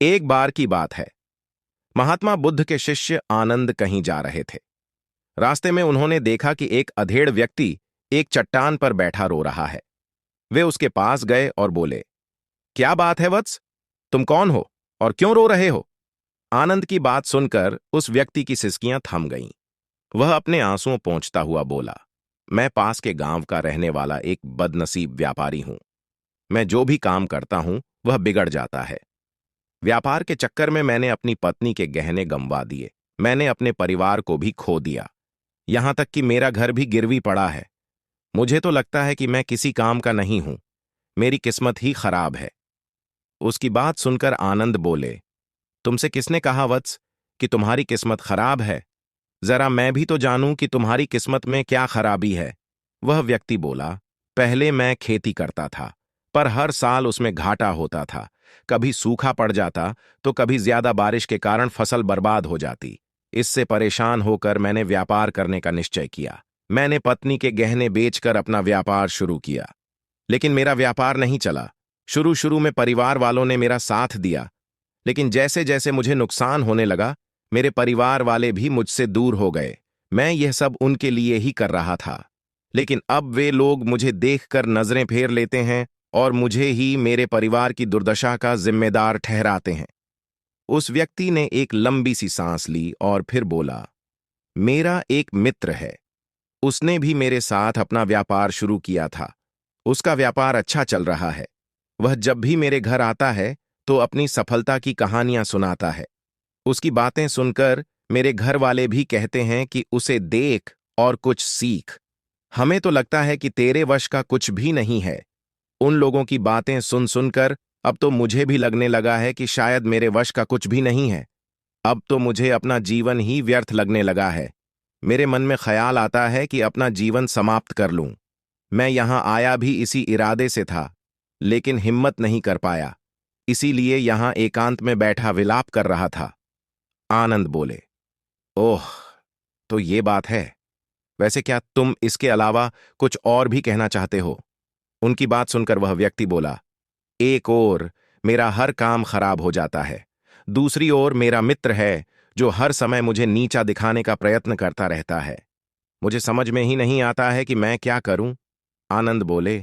एक बार की बात है। महात्मा बुद्ध के शिष्य आनंद कहीं जा रहे थे। रास्ते में उन्होंने देखा कि एक अधेड़ व्यक्ति एक चट्टान पर बैठा रो रहा है। वे उसके पास गए और बोले, क्या बात है वत्स? तुम कौन हो और क्यों रो रहे हो? आनंद की बात सुनकर उस व्यक्ति की सिसकियां थम गईं। वह अपने आंसुओं पोंछता हुआ बोला, मैं पास के गांव का रहने वाला एक बदनसीब व्यापारी हूं। मैं जो भी काम करता हूं वह बिगड़ जाता है। व्यापार के चक्कर में मैंने अपनी पत्नी के गहने गंवा दिए। मैंने अपने परिवार को भी खो दिया। यहां तक कि मेरा घर भी गिरवी पड़ा है। मुझे तो लगता है कि मैं किसी काम का नहीं हूं। मेरी किस्मत ही खराब है। उसकी बात सुनकर आनंद बोले, तुमसे किसने कहा वत्स कि तुम्हारी किस्मत खराब है? जरा मैं भी तो जानूं कि तुम्हारी किस्मत में क्या खराबी है। वह व्यक्ति बोला, पहले मैं खेती करता था, पर हर साल उसमें घाटा होता था। कभी सूखा पड़ जाता तो कभी ज्यादा बारिश के कारण फसल बर्बाद हो जाती। इससे परेशान होकर मैंने व्यापार करने का निश्चय किया। मैंने पत्नी के गहने बेचकर अपना व्यापार शुरू किया, लेकिन मेरा व्यापार नहीं चला। शुरू शुरू में परिवार वालों ने मेरा साथ दिया, लेकिन जैसे जैसे मुझे नुकसान होने लगा, मेरे परिवार वाले भी मुझसे दूर हो गए। मैं यह सब उनके लिए ही कर रहा था, लेकिन अब वे लोग मुझे देखकर नजरें फेर लेते हैं और मुझे ही मेरे परिवार की दुर्दशा का जिम्मेदार ठहराते हैं। उस व्यक्ति ने एक लंबी सी सांस ली और फिर बोला, मेरा एक मित्र है। उसने भी मेरे साथ अपना व्यापार शुरू किया था। उसका व्यापार अच्छा चल रहा है। वह जब भी मेरे घर आता है तो अपनी सफलता की कहानियां सुनाता है। उसकी बातें सुनकर मेरे घर वाले भी कहते हैं कि उसे देख और कुछ सीख। हमें तो लगता है कि तेरे वश का कुछ भी नहीं है। उन लोगों की बातें सुन सुनकर अब तो मुझे भी लगने लगा है कि शायद मेरे वश का कुछ भी नहीं है। अब तो मुझे अपना जीवन ही व्यर्थ लगने लगा है। मेरे मन में ख्याल आता है कि अपना जीवन समाप्त कर लूं। मैं यहां आया भी इसी इरादे से था, लेकिन हिम्मत नहीं कर पाया। इसीलिए यहां एकांत में बैठा विलाप कर रहा था। आनंद बोले, ओह, तो ये बात है। वैसे क्या तुम इसके अलावा कुछ और भी कहना चाहते हो? उनकी बात सुनकर वह व्यक्ति बोला, एक ओर मेरा हर काम खराब हो जाता है, दूसरी ओर मेरा मित्र है जो हर समय मुझे नीचा दिखाने का प्रयत्न करता रहता है। मुझे समझ में ही नहीं आता है कि मैं क्या करूं। आनंद बोले,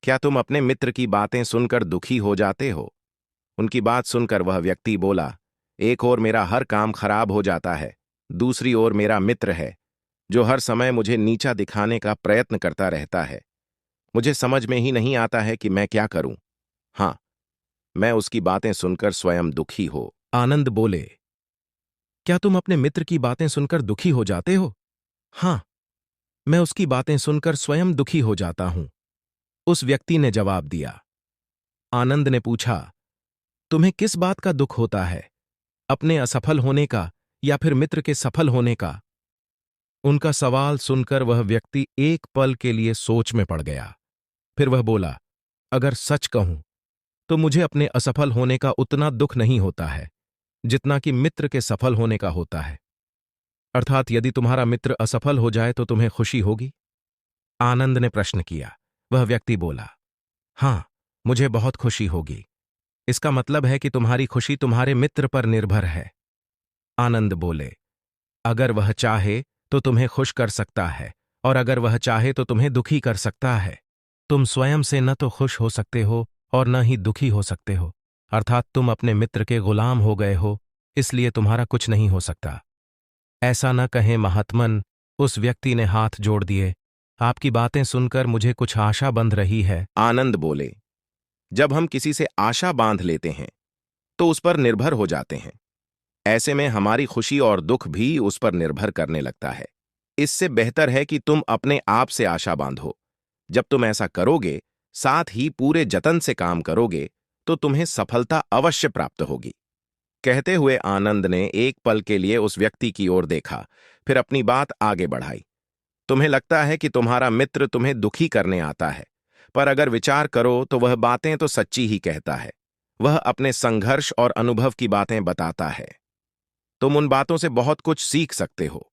क्या तुम अपने मित्र की बातें सुनकर दुखी हो जाते हो? उनकी बात सुनकर वह व्यक्ति बोला, एक ओर मेरा हर काम खराब हो जाता है, दूसरी ओर मेरा मित्र है जो हर समय मुझे नीचा दिखाने का प्रयत्न करता रहता है। मुझे समझ में ही नहीं आता है कि मैं क्या करूं। हाँ, मैं उसकी बातें सुनकर स्वयं दुखी हो। आनंद बोले, क्या तुम अपने मित्र की बातें सुनकर दुखी हो जाते हो? हाँ, मैं उसकी बातें सुनकर स्वयं दुखी हो जाता हूं, उस व्यक्ति ने जवाब दिया। आनंद ने पूछा, तुम्हें किस बात का दुख होता है, अपने असफल होने का या फिर मित्र के सफल होने का? उनका सवाल सुनकर वह व्यक्ति एक पल के लिए सोच में पड़ गया। फिर वह बोला, अगर सच कहूं तो मुझे अपने असफल होने का उतना दुख नहीं होता है जितना कि मित्र के सफल होने का होता है। अर्थात यदि तुम्हारा मित्र असफल हो जाए तो तुम्हें खुशी होगी? आनंद ने प्रश्न किया। वह व्यक्ति बोला, हां, मुझे बहुत खुशी होगी। इसका मतलब है कि तुम्हारी खुशी तुम्हारे मित्र पर निर्भर है। आनंद बोले, अगर वह चाहे तो तुम्हें खुश कर सकता है, और अगर वह चाहे तो तुम्हें दुखी कर सकता है। तुम स्वयं से न तो खुश हो सकते हो और न ही दुखी हो सकते हो। अर्थात तुम अपने मित्र के गुलाम हो गए हो, इसलिए तुम्हारा कुछ नहीं हो सकता। ऐसा न कहें महात्मन, उस व्यक्ति ने हाथ जोड़ दिए। आपकी बातें सुनकर मुझे कुछ आशा बंध रही है। आनंद बोले, जब हम किसी से आशा बांध लेते हैं तो उस पर निर्भर हो जाते हैं। ऐसे में हमारी खुशी और दुख भी उस पर निर्भर करने लगता है। इससे बेहतर है कि तुम अपने आप से आशा बांधो। जब तुम ऐसा करोगे, साथ ही पूरे जतन से काम करोगे, तो तुम्हें सफलता अवश्य प्राप्त होगी। कहते हुए आनंद ने एक पल के लिए उस व्यक्ति की ओर देखा, फिर अपनी बात आगे बढ़ाई। तुम्हें लगता है कि तुम्हारा मित्र तुम्हें दुखी करने आता है, पर अगर विचार करो तो वह बातें तो सच्ची ही कहता है। वह अपने संघर्ष और अनुभव की बातें बताता है। तुम उन बातों से बहुत कुछ सीख सकते हो।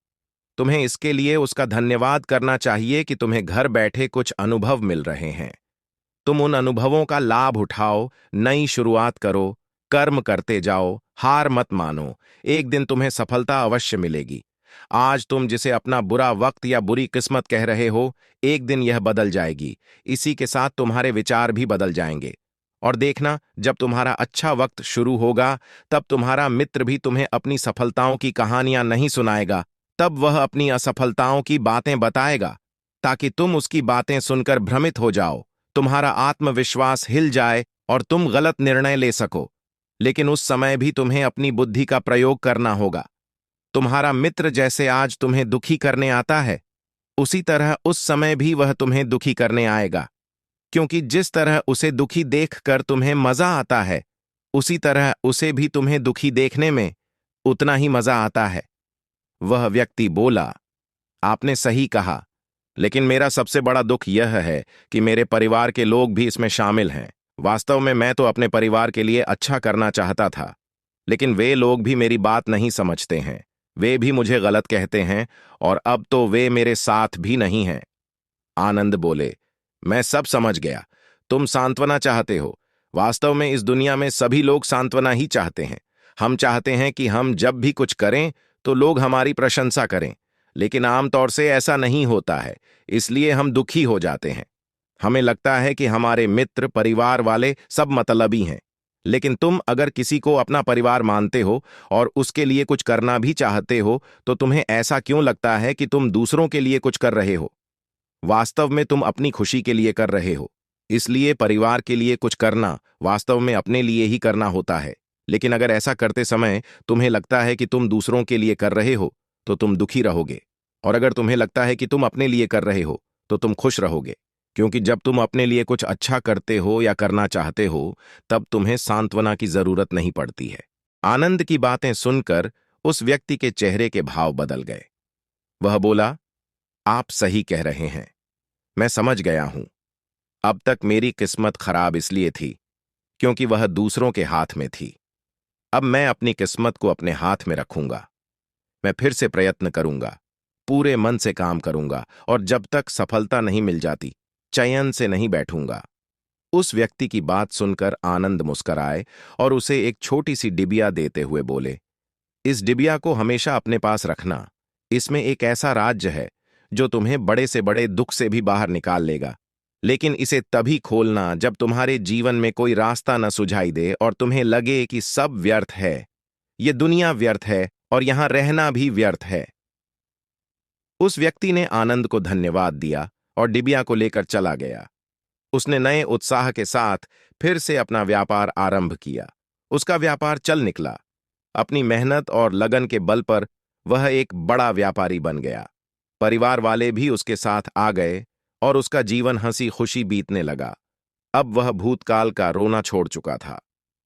तुम्हें इसके लिए उसका धन्यवाद करना चाहिए कि तुम्हें घर बैठे कुछ अनुभव मिल रहे हैं। तुम उन अनुभवों का लाभ उठाओ, नई शुरुआत करो, कर्म करते जाओ, हार मत मानो, एक दिन तुम्हें सफलता अवश्य मिलेगी। आज तुम जिसे अपना बुरा वक्त या बुरी किस्मत कह रहे हो, एक दिन यह बदल जाएगी। इसी के साथ तुम्हारे विचार भी बदल जाएंगे। और देखना, जब तुम्हारा अच्छा वक्त शुरू होगा, तब तुम्हारा मित्र भी तुम्हें अपनी सफलताओं की कहानियां नहीं सुनाएगा, तब वह अपनी असफलताओं की बातें बताएगा, ताकि तुम उसकी बातें सुनकर भ्रमित हो जाओ, तुम्हारा आत्मविश्वास हिल जाए और तुम गलत निर्णय ले सको। लेकिन उस समय भी तुम्हें अपनी बुद्धि का प्रयोग करना होगा। तुम्हारा मित्र जैसे आज तुम्हें दुखी करने आता है, उसी तरह उस समय भी वह तुम्हें दुखी करने आएगा, क्योंकि जिस तरह उसे दुखी देखकर तुम्हें मजा आता है, उसी तरह उसे भी तुम्हें दुखी देखने में उतना ही मजा आता है। वह व्यक्ति बोला, आपने सही कहा, लेकिन मेरा सबसे बड़ा दुख यह है कि मेरे परिवार के लोग भी इसमें शामिल हैं। वास्तव में मैं तो अपने परिवार के लिए अच्छा करना चाहता था, लेकिन वे लोग भी मेरी बात नहीं समझते हैं। वे भी मुझे गलत कहते हैं और अब तो वे मेरे साथ भी नहीं हैं। आनंद बोले, मैं सब समझ गया। तुम सांत्वना चाहते हो। वास्तव में इस दुनिया में सभी लोग सांत्वना ही चाहते हैं। हम चाहते हैं कि हम जब भी कुछ करें तो लोग हमारी प्रशंसा करें, लेकिन आमतौर से ऐसा नहीं होता है, इसलिए हम दुखी हो जाते हैं। हमें लगता है कि हमारे मित्र, परिवार वाले सब मतलबी हैं। लेकिन तुम अगर किसी को अपना परिवार मानते हो और उसके लिए कुछ करना भी चाहते हो, तो तुम्हें ऐसा क्यों लगता है कि तुम दूसरों के लिए कुछ कर रहे हो? वास्तव में तुम अपनी खुशी के लिए कर रहे हो। इसलिए परिवार के लिए कुछ करना वास्तव में अपने लिए ही करना होता है। लेकिन अगर ऐसा करते समय तुम्हें लगता है कि तुम दूसरों के लिए कर रहे हो, तो तुम दुखी रहोगे। और अगर तुम्हें लगता है कि तुम अपने लिए कर रहे हो, तो तुम खुश रहोगे। क्योंकि जब तुम अपने लिए कुछ अच्छा करते हो या करना चाहते हो, तब तुम्हें सांत्वना की जरूरत नहीं पड़ती है। आनंद की बातें सुनकर उस व्यक्ति के चेहरे के भाव बदल गए। वह बोला, आप सही कह रहे हैं। मैं समझ गया हूं। अब तक मेरी किस्मत खराब इसलिए थी क्योंकि वह दूसरों के हाथ में थी। अब मैं अपनी किस्मत को अपने हाथ में रखूंगा। मैं फिर से प्रयत्न करूंगा, पूरे मन से काम करूंगा, और जब तक सफलता नहीं मिल जाती, चयन से नहीं बैठूंगा। उस व्यक्ति की बात सुनकर आनंद मुस्कराए और उसे एक छोटी सी डिबिया देते हुए बोले, इस डिबिया को हमेशा अपने पास रखना। इसमें एक ऐसा राज्य है जो तुम्हें बड़े से बड़े दुख से भी बाहर निकाल लेगा। लेकिन इसे तभी खोलना जब तुम्हारे जीवन में कोई रास्ता न सुझाई दे और तुम्हें लगे कि सब व्यर्थ है, ये दुनिया व्यर्थ है और यहां रहना भी व्यर्थ है। उस व्यक्ति ने आनंद को धन्यवाद दिया और डिबिया को लेकर चला गया। उसने नए उत्साह के साथ फिर से अपना व्यापार आरंभ किया। उसका व्यापार चल निकला। अपनी मेहनत और लगन के बल पर वह एक बड़ा व्यापारी बन गया। परिवार वाले भी उसके साथ आ गए और उसका जीवन हंसी खुशी बीतने लगा। अब वह भूतकाल का रोना छोड़ चुका था।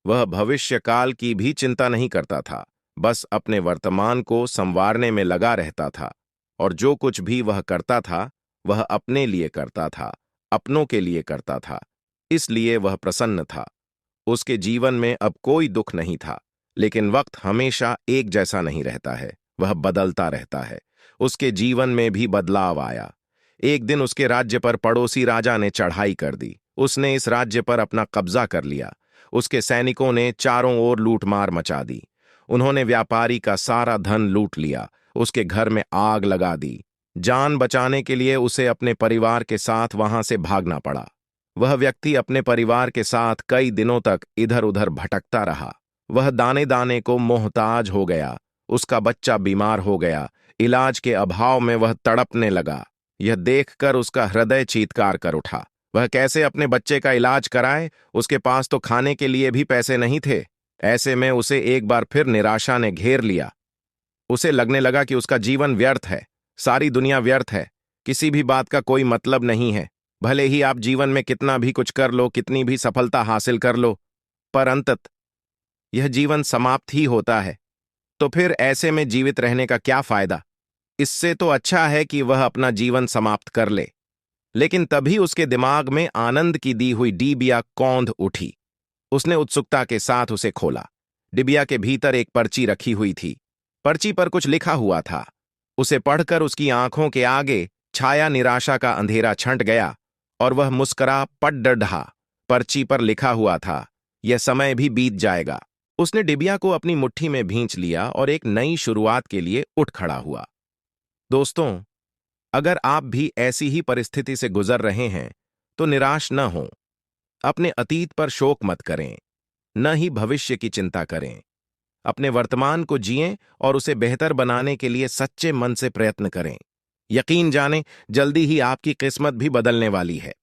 वह भविष्यकाल की भी चिंता नहीं करता था, बस अपने वर्तमान को संवारने में लगा रहता था। और जो कुछ भी वह करता था, वह अपने लिए करता था, अपनों के लिए करता था। इसलिए वह प्रसन्न था। उसके जीवन में अब कोई दुख नहीं था। लेकिन वक्त हमेशा एक जैसा नहीं रहता है, वह बदलता रहता है। उसके जीवन में भी बदलाव आया। एक दिन उसके राज्य पर पड़ोसी राजा ने चढ़ाई कर दी। उसने इस राज्य पर अपना कब्जा कर लिया। उसके सैनिकों ने चारों ओर लूटमार मचा दी। उन्होंने व्यापारी का सारा धन लूट लिया, उसके घर में आग लगा दी। जान बचाने के लिए उसे अपने परिवार के साथ वहां से भागना पड़ा। वह व्यक्ति अपने परिवार के साथ कई दिनों तक इधर उधर भटकता रहा। वह दाने दाने को मोहताज हो गया। उसका बच्चा बीमार हो गया। इलाज के अभाव में वह तड़पने लगा। यह देखकर उसका हृदय चीत्कार कर उठा। वह कैसे अपने बच्चे का इलाज कराए? उसके पास तो खाने के लिए भी पैसे नहीं थे। ऐसे में उसे एक बार फिर निराशा ने घेर लिया। उसे लगने लगा कि उसका जीवन व्यर्थ है, सारी दुनिया व्यर्थ है, किसी भी बात का कोई मतलब नहीं है। भले ही आप जीवन में कितना भी कुछ कर लो, कितनी भी सफलता हासिल कर लो, पर अंतत यह जीवन समाप्त ही होता है। तो फिर ऐसे में जीवित रहने का क्या फायदा? इससे तो अच्छा है कि वह अपना जीवन समाप्त कर ले। लेकिन तभी उसके दिमाग में आनंद की दी हुई डिबिया कौंध उठी। उसने उत्सुकता के साथ उसे खोला। डिबिया के भीतर एक पर्ची रखी हुई थी। पर्ची पर कुछ लिखा हुआ था। उसे पढ़कर उसकी आंखों के आगे छाया निराशा का अंधेरा छंट गया और वह मुस्करा पट डढ़ा। पर्ची पर लिखा हुआ था, यह समय भी बीत जाएगा, उसने डिबिया को अपनी मुट्ठी में भींच लिया और एक नई शुरुआत के लिए उठ खड़ा हुआ। दोस्तों, अगर आप भी ऐसी ही परिस्थिति से गुजर रहे हैं तो निराश न हों। अपने अतीत पर शोक मत करें, न ही भविष्य की चिंता करें। अपने वर्तमान को जिएं और उसे बेहतर बनाने के लिए सच्चे मन से प्रयत्न करें। यकीन जानें, जल्दी ही आपकी किस्मत भी बदलने वाली है।